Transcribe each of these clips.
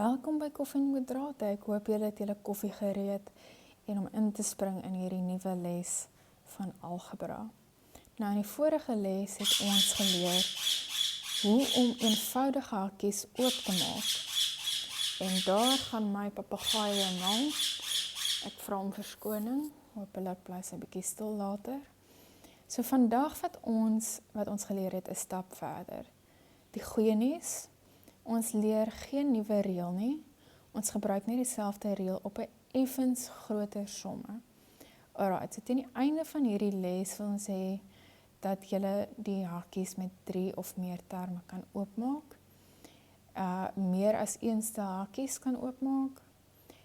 Welkom by Koffie en Kwadrate. Ek hoop julle het julle koffie gereed en om in te spring in hierdie nuwe les van algebra. Nou in die vorige les het ons geleer hoe om eenvoudige hakies oop te maak. En daar gaan my papegaai weer mal. Ek vra om verskoning, hoopelik bly sy bietjie stil later. So vandag wat ons geleer het, 'n stap verder. Die goeie nuus, ons leer geen nuwe reël nie. Ons gebruik net dieselfde reël op 'n effens groter somme. Alright, so teen die einde van hierdie les wil ons hê dat julle die hakies met 3 of meer terme kan oopmaak. Meer as een stel hakies kan oopmaak.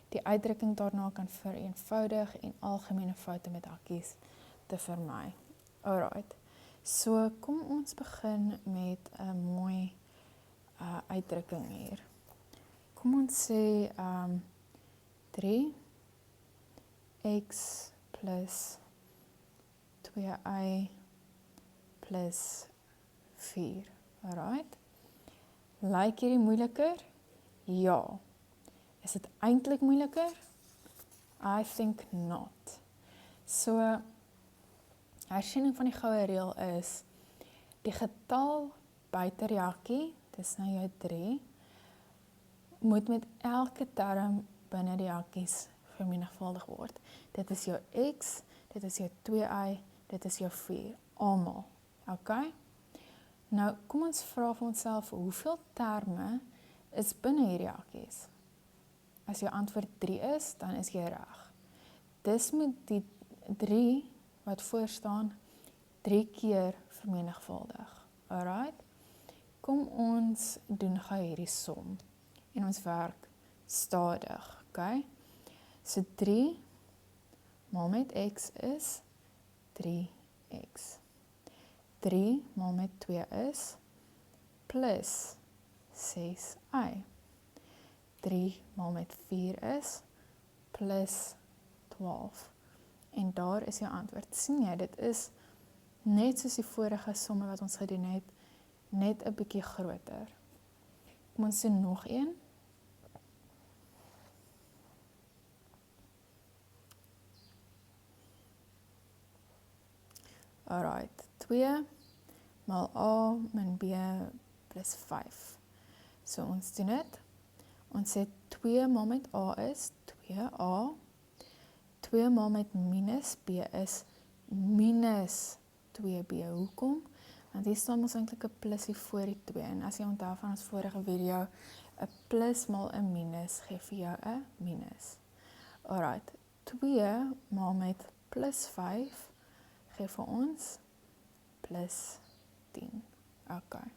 Die uitdrukking daarna kan vereenvoudig en algemene foute met hakies te vermy. Alright, so kom ons begin met 'n mooi uitdrukking hier. Kom ons sê 3x plus 2y plus 4. Alright. Lyk hierdie moeiliker? Ja. Is dit eintlik moeiliker? I think not. So, hersiening van die goue reël is, die getal buite die hakkie, dis nou jou 3, moet met elke term binne die hakkies vermenigvuldig word. Dit is jou x, dit is jou 2y, dit is jou 4, almal. Okay? Nou, kom ons vra vir onsself, hoeveel terme is binne hierdie hakkies? As jou antwoord 3 is, dan is jy reg. Dis moet die 3 wat voor staan 3 keer vermenigvuldig. Alright? Kom ons doen gou hierdie som en ons werk stadig, okay? So 3 maal met x is 3x. 3 maal met 2 is plus 6y. 3 maal met 4 is plus 12. En daar is jou antwoord. Sien jy, dit is net soos die vorige somme wat ons gedoen het, net 'n bietjie groter. Kom ons doen nog een. Alright, 2 maal a min b plus 5. So ons doen dit. Ons sê 2 maal met a is 2a. 2 maal met minus b is minus 2b. Hoekom? Want hier staan ons eintlik 'n plusie voor die 2. En as jy onthou van ons vorige video, 'n plus maal 'n minus gee vir jou 'n minus. Alright, 2 maal met plus 5 gee vir ons plus 10. Okay.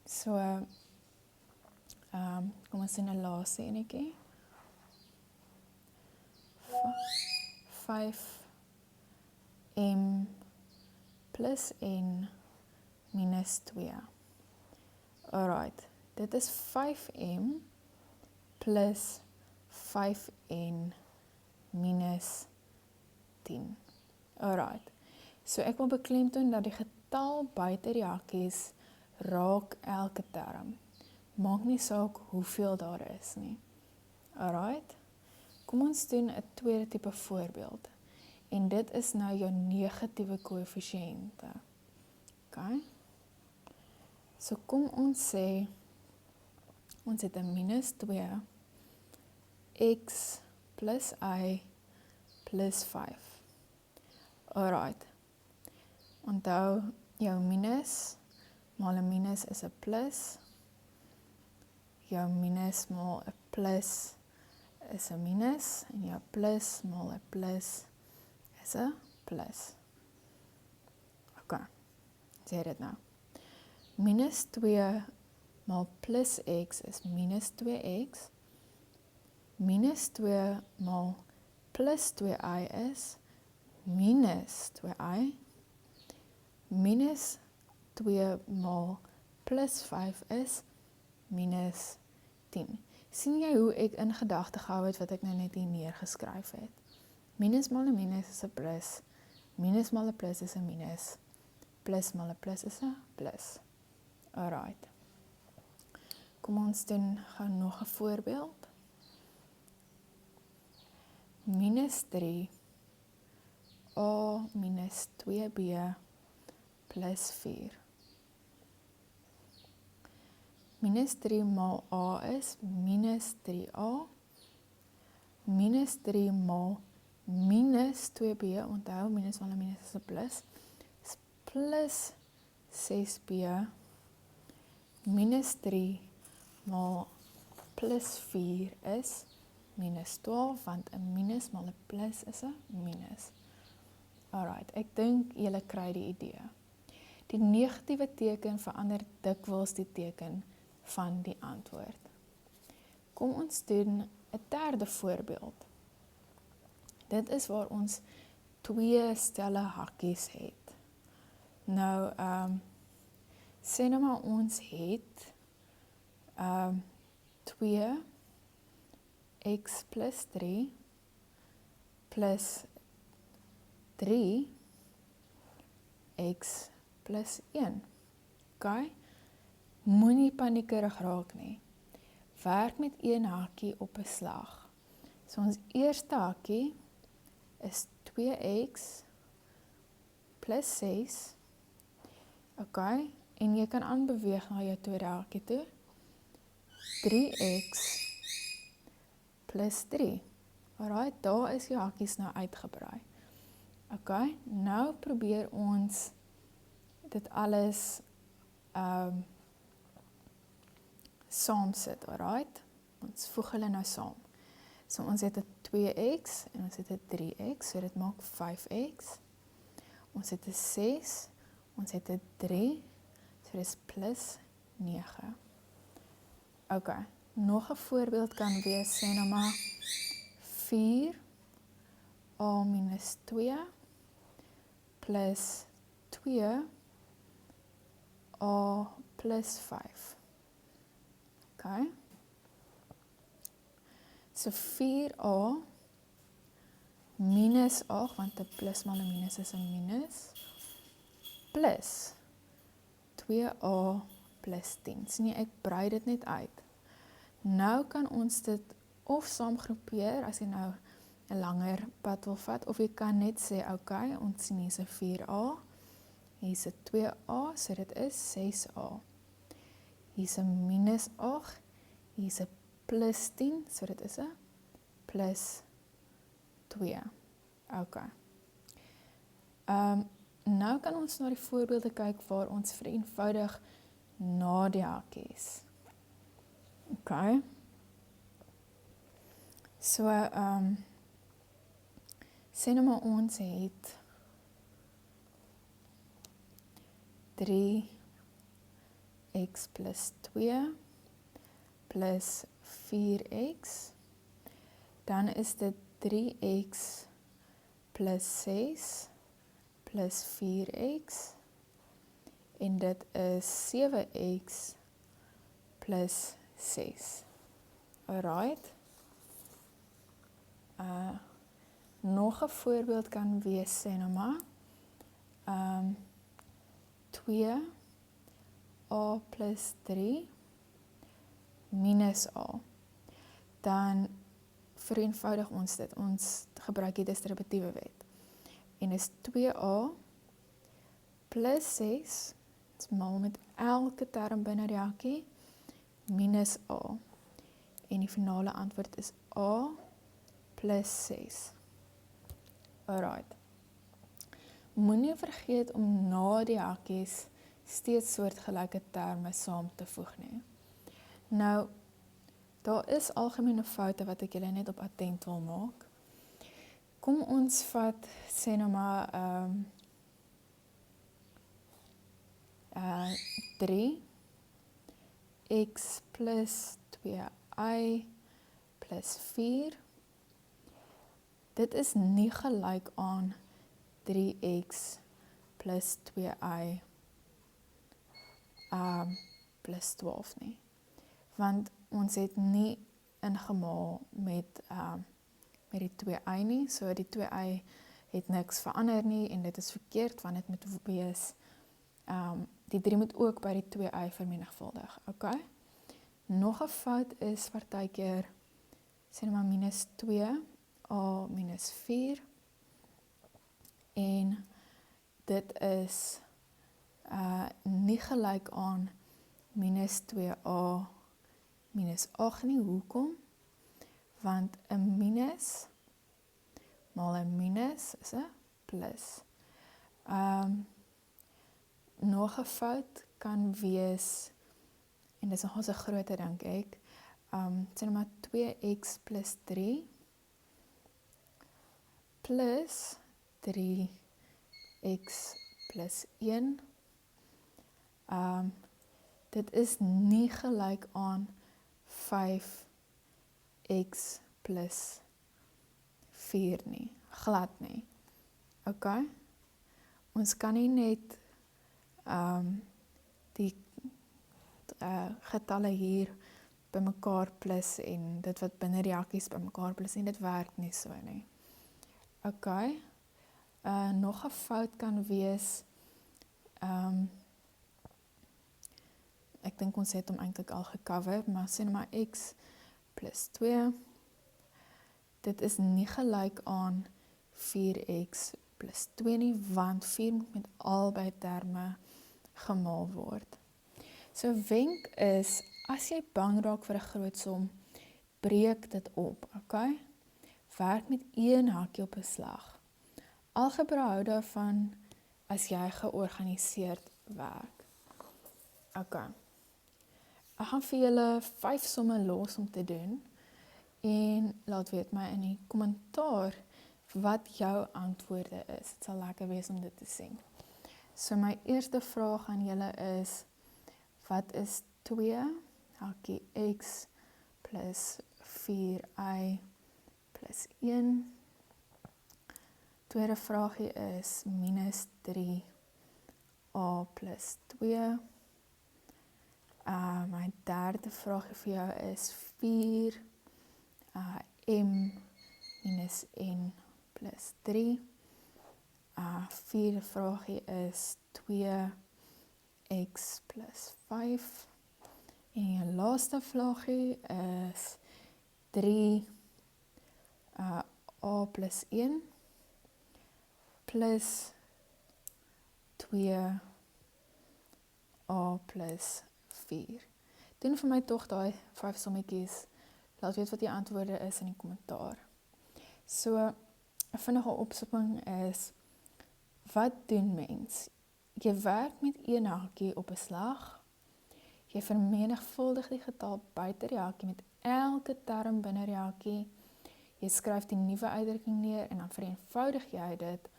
So, kom ons doen 'n laaste enetjie. 5m plus n minus 2. Alright, dit is 5m plus 5n minus 10. Alright, so ek wil beklemtoon dat die getal buite die hakkies raak elke term. Maak nie saak hoeveel daar is nie. Alright, kom ons doen 'n tweede tipe voorbeeld. En dit is nou jou negatiewe koëffisiënte. Okay? So kom ons sê, ons het 'n minus 2, x plus y plus 5. Alright. Onthou, jou minus maal 'n minus is 'n plus. Jou minus maal 'n plus is 'n minus. En jou plus maal 'n plus is 'n plus. Okay, sê dit nou. Minus 2 maal plus x is minus 2x. Minus 2 maal plus 2y is minus 2y. Minus 2 maal plus 5 is minus 10. Sien jy hoe ek in gedagte gehou het wat ek nou net hier neergeskryf het? Minus maal 'n minus is 'n plus. Minus maal 'n plus is 'n minus. Plus maal 'n plus is 'n plus. Alright. Kom ons doen gou nog 'n voorbeeld. Minus 3 a minus 2b plus 4. Minus 3 maal a is minus 3a. Minus 3 maal minus 2b, onthou minus maal minus is 'n plus, is plus 6b minus 3 maal plus 4 is minus 12, want 'n minus maal 'n plus is 'n minus. Alright, ek dink julle kry die idee. Die negatiewe teken verander dikwels die teken van die antwoord. Kom ons doen 'n derde voorbeeld. Dit is waar ons 2 stelle hakkies het. Nou, sê nou maar ons het 2x plus 3 plus 3x plus 1. Okay? Moenie paniekerig raak nie. Werk met een hakkie op 'n slag. So ons eerste hakkie is 2x plus 6. Okay? En jy kan aanbeweeg na jou tweede hakkie toe. 3x plus 3. Alright, daar is jou hakkies nou uitgebrei. Okay, nou probeer ons dit alles saam sit, alright? Ons voeg hulle nou saam. So ons het 'n 2x en ons het 'n 3x, so dit maak 5x. Ons het 'n 6, ons het 'n 3, so dit is plus 9. Okay, nog 'n voorbeeld kan wees, sê nou maar 4a minus 2 plus 2a plus 5. Okay. So 4a minus 8, want 'n plus maal 'n minus is 'n minus, plus 2a plus 10. Sien jy, ek brei dit net uit. Nou kan ons dit of saamgroepeer, as jy nou 'n langer pad wil vat, of jy kan net sê, okay, ons sien hier's 'n 4a, hier's 'n 2a, so dit is 6a. Hier's 'n minus 8, hier's 'n plus 10, so dit is 'n plus 2. Okay. Nou kan ons na die voorbeelde kyk waar ons vereenvoudig na die hakkies. Okay. So, sê nou maar ons het 3x plus 2 plus 4x, dan is dit 3x plus 6 plus 4x, en dit is 7x plus 6. Alright. Nog 'n voorbeeld kan wees, sê nou maar 2a plus 3 minus a. Dan vereenvoudig ons dit. Ons gebruik die distributiewe wet. En is 2a plus 6, ons maal met elke term binne die hakkie, minus a. En die finale antwoord is a plus 6. Alright. Moenie vergeet om na die hakkies steeds soortgelyke terme saam te voeg nie. Nou, daar is algemene foute wat ek julle net op attent wil maak. Kom ons vat, sê nou maar 3x plus 2y plus 4. Dit is nie gelyk aan 3x plus 2y plus 12 nie. Want ons het nie ingemaal met die 2y nie, so die 2y het niks verander nie, en dit is verkeerd, want dit moet wees, die 3 moet ook by die 2y vermenigvuldig, okay? Nog 'n fout is partykeer, sê maar minus 2a minus 4, en dit is nie gelyk aan minus 2a minus 8 nie. Hoekom? Want 'n minus maal 'n minus is 'n plus. Nog 'n fout kan wees, en dis nogals 'n groter dink ek, sê maar 2x plus 3 plus 3x plus 1. Dit is nie gelyk aan 5x plus 4 nie, glad nie. OK? Ons kan nie net die getalle hier bymekaar plus en dit wat binne die hakkies bymekaar plus en dit werk nie so nie. OK. Nog 'n fout kan wees, ek dink ons het hom eintlik al gecover, maar sê maar x plus 2, dit is nie gelyk aan 4x plus 2 nie, want 4 moet met albei terme gemaal word. So wenk is, as jy bang raak vir 'n groot som, breek dit op, OK? Werk met een hakkie op 'n slag. Algebra hou daarvan as jy georganiseerd werk. OK. Ek gaan vir julle 5 somme los om te doen, en laat weet my in die kommentaar wat jou antwoorde is. Dit sal lekker wees om dit te sien. So my eerste vraag aan julle is, wat is 2 hakkie x plus 4y plus 1? Tweede vraagie is minus 3a plus 2. My derde vraagie vir jou is 4 m minus n plus 3. Vierde vraagie is 2x plus 5. En jou laaste vraagie is 3a plus 1 plus 2a plus 4. Doen vir my tog daai 5 sommetjies. Laat weet wat die antwoorde is in die kommentaar. So, 'n vinnige opsomming is, wat doen mens? Jy werk met een hakkie op 'n slag. Jy vermenigvuldig die getal buite die hakkie met elke term binne die hakkie. Jy skryf die nuwe uitdrukking neer en dan vereenvoudig jy dit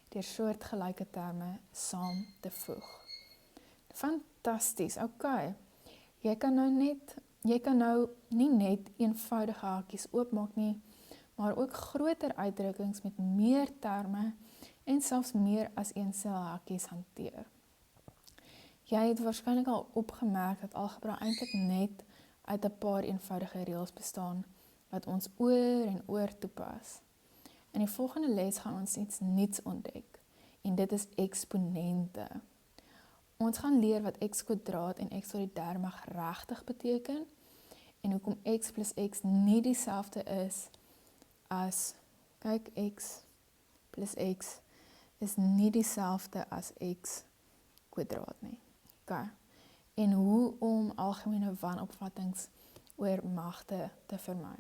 deur soortgelyke terme saam te voeg. Fantasties, OK. Jy kan nou nie net eenvoudige hakkies oopmaak nie, maar ook groter uitdrukkings met meer terme en selfs meer as een sel hakkies hanteer. Jy het waarskynlik al opgemerk dat algebra eintlik net uit 'n paar eenvoudige reëls bestaan wat ons oor en oor toepas. In die volgende les gaan ons iets nuuts ontdek, en dit is eksponente. Ons gaan leer wat x kwadraat en x tot die derde mag regtig beteken, en hoekom x plus x nie dieselfde is as, kyk, x plus x is nie dieselfde as x kwadraat nie. Okay. En hoe om algemene wanopvattings oor magte te vermy.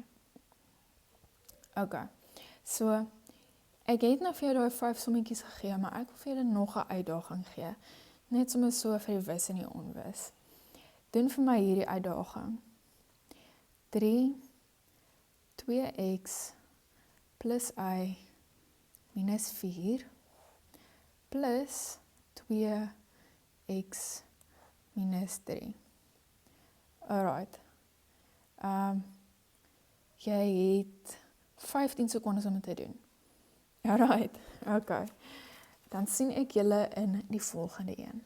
Okay. So, ek het nou vir jou daai 5 sommetjies gegee, maar ek wil vir julle nog 'n uitdaging gee. Net sommer so vir die wis en die onwis. Doen vir my hierdie uitdaging. 2x plus y minus 4 plus 2x minus 3. Alright. Jy het 15 sekondes om dit te doen. Alright, okay. Dan sien ek julle in die volgende een.